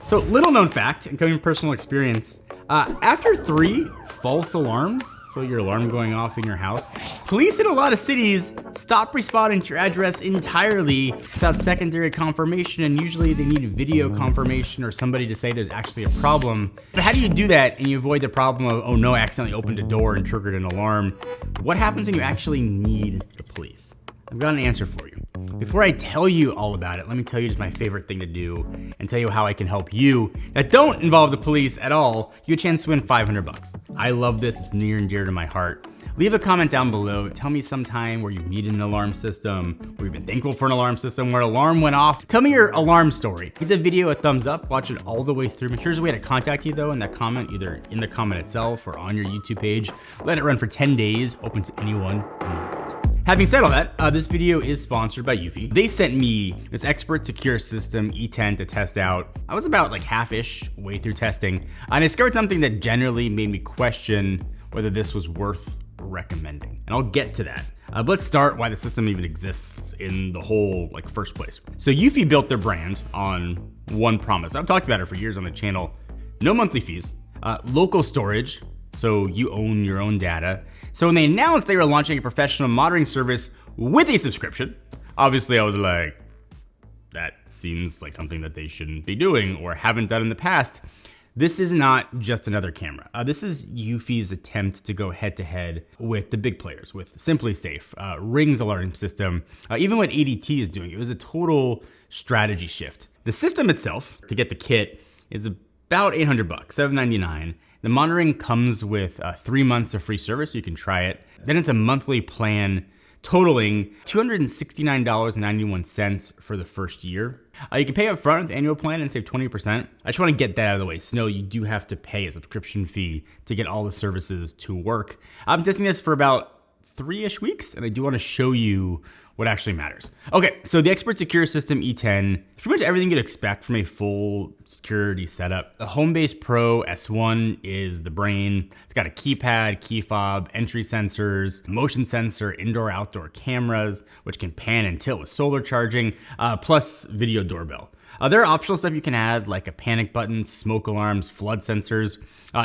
So, little known fact, and coming from personal experience, after 3 false alarms, so your alarm going off in your house, police in a lot of cities stop responding to your address entirely without secondary confirmation, and usually they need video confirmation or somebody to say there's actually a problem. But how do you do that and you avoid the problem of, oh no, I accidentally opened a door and triggered an alarm? What happens when you actually need the police? I've got an answer for you. Before I tell you all about it, let me tell you just my favorite thing to do and tell you how I can help you that don't involve the police at all. You get a chance to win $500. I love this, it's near and dear to my heart. Leave a comment down below. Tell me sometime where you've needed an alarm system, where you've been thankful for an alarm system, where an alarm went off. Tell me your alarm story. Give the video a thumbs up, watch it all the way through. Make sure there's a way to contact you though in that comment, either in the comment itself or on your YouTube page. Let it run for 10 days, open to anyone in the world. Having said all that, this video is sponsored by Eufy. They sent me this expert secure system E10 to test out. I was about like half-ish way through testing, and I discovered something that generally made me question whether this was worth recommending. And I'll get to that. But let's start why the system even exists in the whole first place. So Eufy built their brand on one promise. I've talked about it for years on the channel. No monthly fees, local storage, so you own your own data. So when they announced they were launching a professional monitoring service with a subscription, obviously I was like, that seems like something that they shouldn't be doing or haven't done in the past. This is not just another camera. This is Eufy's attempt to go head to head with the big players, with SimpliSafe, Ring's alarm system, even what ADT is doing. It was a total strategy shift. The system itself, to get the kit, is about $800, $799. The monitoring comes with 3 months of free service, so you can try it. Then it's a monthly plan totaling $269.91 for the first year. You can pay up front with the annual plan and save 20%. I just want to get that out of the way. So no, you do have to pay a subscription fee to get all the services to work. I'm testing this for about 3-ish weeks, and I do want to show you what actually matters. Okay, so the Expert Secure System E10 is pretty much everything you'd expect from a full security setup. The Homebase Pro S1 is the brain. It's got a keypad, key fob, entry sensors, motion sensor, indoor-outdoor cameras, which can pan and tilt with solar charging, plus video doorbell. There are optional stuff you can add, like a panic button, smoke alarms, flood sensors,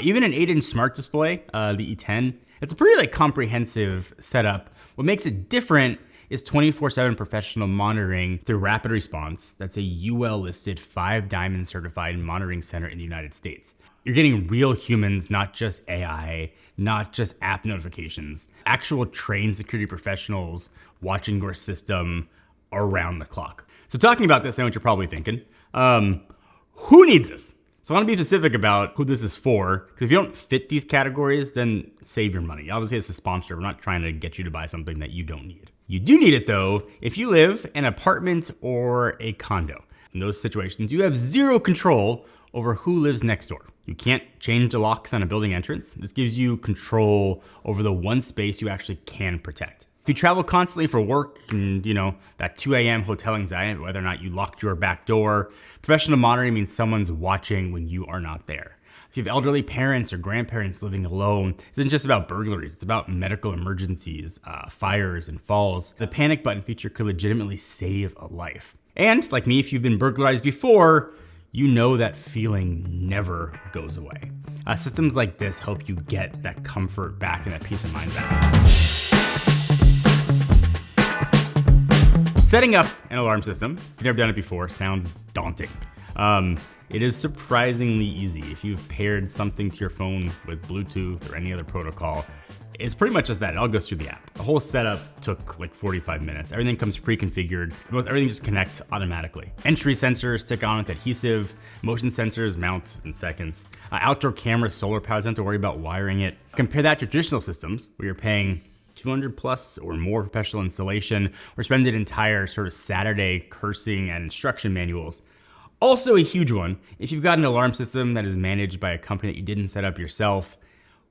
even an 8-inch smart display, the E10. It's a pretty comprehensive setup. What makes it different is 24/7 professional monitoring through Rapid Response. That's a UL listed 5-diamond certified monitoring center in the United States. You're getting real humans, not just AI, not just app notifications, actual trained security professionals watching your system around the clock. So talking about this, I know what you're probably thinking. Who needs this? So I want to be specific about who this is for, because if you don't fit these categories, then save your money. Obviously, it's a sponsor. We're not trying to get you to buy something that you don't need. You do need it though if you live in an apartment or a condo. In those situations, you have zero control over who lives next door. You can't change the locks on a building entrance. This gives you control over the one space you actually can protect. If you travel constantly for work and, that 2 a.m. hotel anxiety, whether or not you locked your back door, professional monitoring means someone's watching when you are not there. If you have elderly parents or grandparents living alone, it isn't just about burglaries, it's about medical emergencies, fires and falls. The panic button feature could legitimately save a life. And like me, if you've been burglarized before, you know that feeling never goes away. Systems like this help you get that comfort back and that peace of mind back. Setting up an alarm system, if you've never done it before, sounds daunting. It is surprisingly easy. If you've paired something to your phone with Bluetooth or any other protocol, it's pretty much just that. It all goes through the app. The whole setup took 45 minutes. Everything comes pre-configured. Everything just connects automatically. Entry sensors stick on with adhesive. Motion sensors mount in seconds. Outdoor camera, solar power, don't have to worry about wiring it. Compare that to traditional systems where you're paying 200 plus or more professional installation, or spend an entire sort of Saturday cursing at instruction manuals. Also a huge one, if you've got an alarm system that is managed by a company that you didn't set up yourself,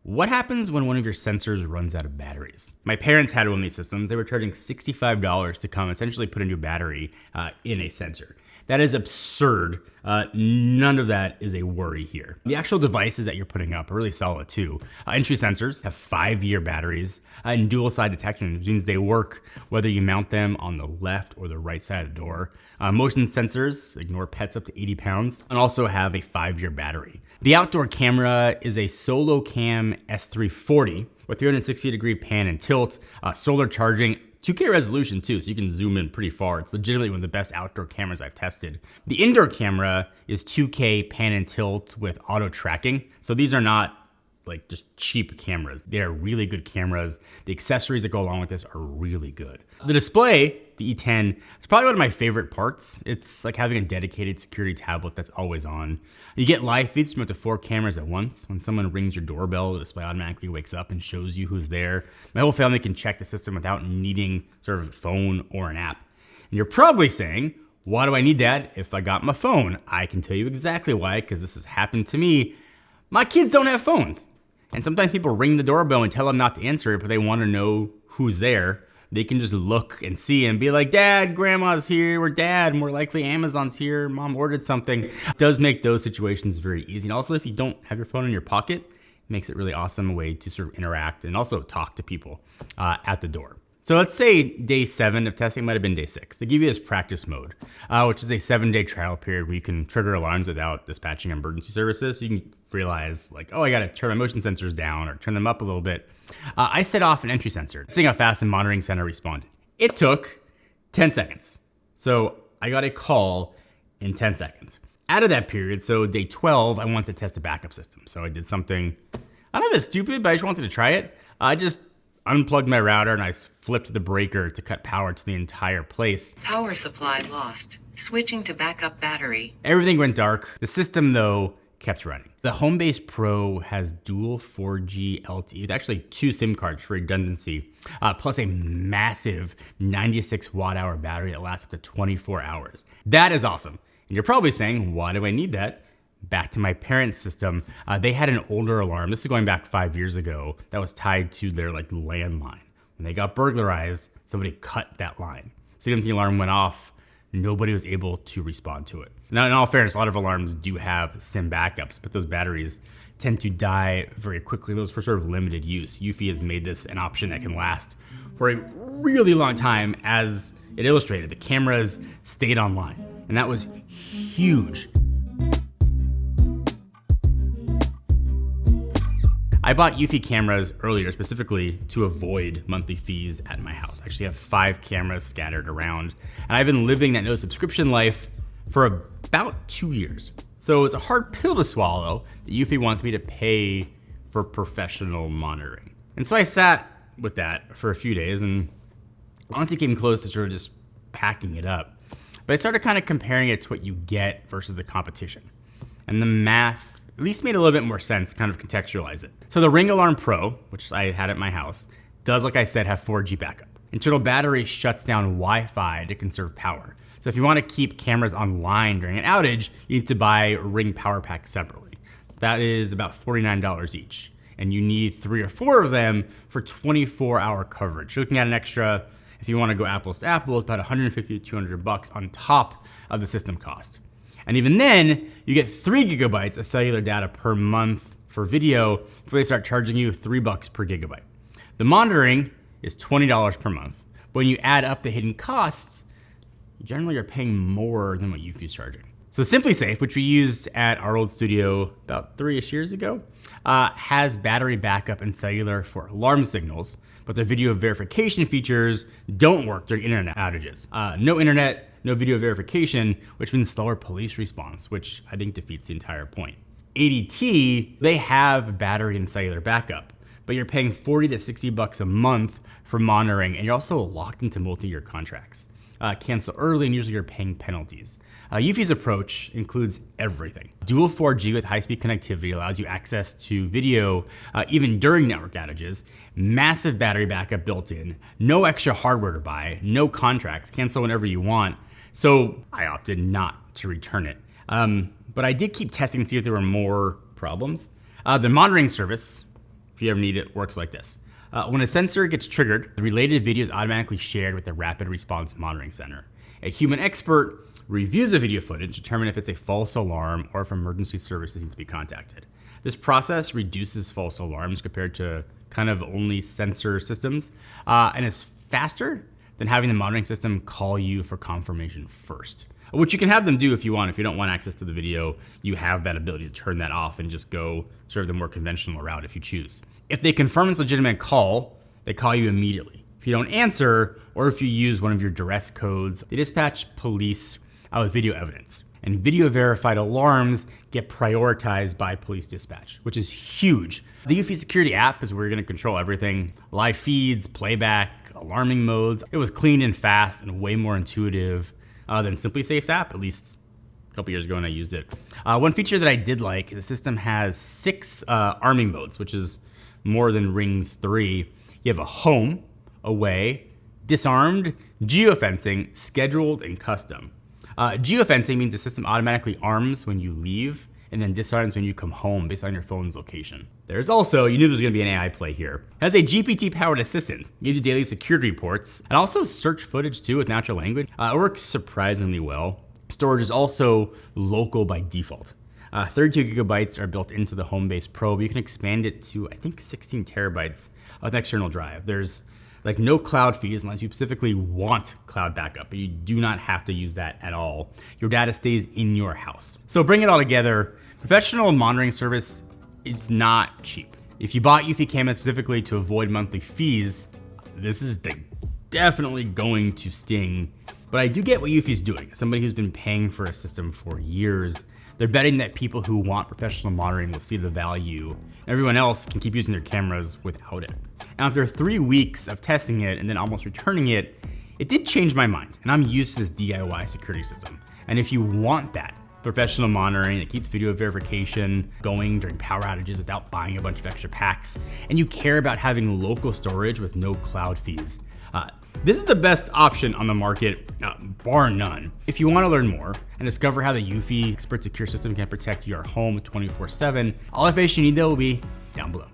what happens when one of your sensors runs out of batteries? My parents had one of these systems. They were charging $65 to come essentially put a new battery in a sensor. That is absurd. None of that is a worry here. The actual devices that you're putting up are really solid too. Entry sensors have 5-year batteries and dual side detection, which means they work whether you mount them on the left or the right side of the door. Motion sensors ignore pets up to 80 pounds and also have a 5-year battery. The outdoor camera is a SoloCam S340 with 360-degree pan and tilt, solar charging, 2K resolution too, so you can zoom in pretty far. It's legitimately one of the best outdoor cameras I've tested. The indoor camera is 2K pan and tilt with auto tracking. So these are not like just cheap cameras. They are really good cameras. The accessories that go along with this are really good. The display, the E10, is probably one of my favorite parts. It's like having a dedicated security tablet that's always on. You get live feeds from up to 4 cameras at once. When someone rings your doorbell, the display automatically wakes up and shows you who's there. My whole family can check the system without needing sort of a phone or an app. And you're probably saying, why do I need that if I got my phone? I can tell you exactly why, because this has happened to me. My kids don't have phones. And sometimes people ring the doorbell and tell them not to answer it, but they want to know who's there. They can just look and see and be like, Dad, Grandma's here, or Dad, more likely Amazon's here, Mom ordered something. It does make those situations very easy. And also, if you don't have your phone in your pocket, it makes it really awesome way to sort of interact and also talk to people at the door. So let's say day 7 of testing might have been day 6. They give you this practice mode, which is a 7-day trial period where you can trigger alarms without dispatching emergency services. So you can realize like, oh, I gotta turn my motion sensors down or turn them up a little bit. I set off an entry sensor, seeing how fast the monitoring center responded. It took 10 seconds. So I got a call in 10 seconds. Out of that period, so day 12, I wanted to test a backup system. So I did something, I don't know if it's stupid, but I just wanted to try it. I just unplugged my router and I flipped the breaker to cut power to the entire place. Power supply lost. Switching to backup battery. Everything went dark. The system, though, kept running. The Homebase Pro has dual 4G LTE with actually 2 SIM cards for redundancy, plus a massive 96 watt-hour battery that lasts up to 24 hours. That is awesome. And you're probably saying, why do I need that? Back to my parents' system, they had an older alarm. This is going back 5 years ago that was tied to their like landline. When they got burglarized, somebody cut that line. So even if the alarm went off, nobody was able to respond to it. Now, in all fairness, a lot of alarms do have SIM backups, but those batteries tend to die very quickly. Those for sort of limited use. Eufy has made this an option that can last for a really long time, as it illustrated. The cameras stayed online, and that was huge. I bought Eufy cameras earlier specifically to avoid monthly fees at my house. I actually have 5 cameras scattered around, and I've been living that no subscription life for about 2 years. So it's a hard pill to swallow that Eufy wants me to pay for professional monitoring. And so I sat with that for a few days and honestly came close to sort of just packing it up. But I started kind of comparing it to what you get versus the competition. And the math at least made a little bit more sense, kind of contextualize it. So the Ring Alarm Pro, which I had at my house, does, like I said, have 4G backup. Internal battery shuts down Wi-Fi to conserve power. So if you want to keep cameras online during an outage, you need to buy Ring Power Pack separately. That is about $49 each. And you need 3 or 4 of them for 24-hour coverage. You're looking at an extra, if you want to go apples to apples, about $150 to $200 on top of the system cost. And even then, you get 3 gigabytes of cellular data per month for video before they start charging you $3 per gigabyte. The monitoring is $20 per month. But when you add up the hidden costs, you generally are paying more than what Eufy is charging. So SimpliSafe, which we used at our old studio about 3-ish years ago, has battery backup and cellular for alarm signals, but the video verification features don't work during internet outages. No internet, no video verification, which means slower police response, which I think defeats the entire point. ADT, they have battery and cellular backup, but you're paying $40 to $60 a month for monitoring, and you're also locked into multi-year contracts. Cancel early, and usually you're paying penalties. Eufy's approach includes everything. Dual 4G with high-speed connectivity allows you access to video even during network outages. Massive battery backup built in. No extra hardware to buy. No contracts. Cancel whenever you want. So I opted not to return it. But I did keep testing to see if there were more problems. The monitoring service, if you ever need it, works like this. When a sensor gets triggered, the related video is automatically shared with the Rapid Response Monitoring Center. A human expert reviews the video footage to determine if it's a false alarm or if emergency services need to be contacted. This process reduces false alarms compared to kind of only sensor systems, and it's faster than having the monitoring system call you for confirmation first, which you can have them do if you want. If you don't want access to the video, you have that ability to turn that off and just go sort of the more conventional route if you choose. If they confirm it's a legitimate call, they call you immediately. If you don't answer, or if you use one of your duress codes, they dispatch police with video evidence. And video verified alarms get prioritized by police dispatch, which is huge. The Eufy security app is where you're gonna control everything. Live feeds, playback, alarming modes. It was clean and fast and way more intuitive than SimpliSafe's app, at least a couple years ago when I used it. One feature that I did like, the system has 6 arming modes, which is more than Ring's 3. You have a home, away, disarmed, geofencing, scheduled, and custom. Geofencing means the system automatically arms when you leave and then disarms when you come home based on your phone's location. There's also, you knew there was gonna be an AI play here. It has a GPT-powered assistant, it gives you daily security reports, and also search footage too with natural language. It works surprisingly well. Storage is also local by default. 32 gigabytes are built into the Homebase Pro, but you can expand it to, I think, 16 terabytes with external drive. There's like no cloud fees unless you specifically want cloud backup, but you do not have to use that at all. Your data stays in your house. So bring it all together, professional monitoring service, it's not cheap. If you bought Eufy Camo specifically to avoid monthly fees, this is definitely going to sting. But I do get what Eufy's doing. As somebody who's been paying for a system for years, they're betting that people who want professional monitoring will see the value. Everyone else can keep using their cameras without it. Now, after 3 weeks of testing it and then almost returning it, it did change my mind, and I'm used to this DIY security system. And if you want that professional monitoring that keeps video verification going during power outages without buying a bunch of extra packs, and you care about having local storage with no cloud fees, this is the best option on the market, bar none. If you want to learn more and discover how the Eufy Expert Secure system can protect your home 24/7, all the information you need though will be down below.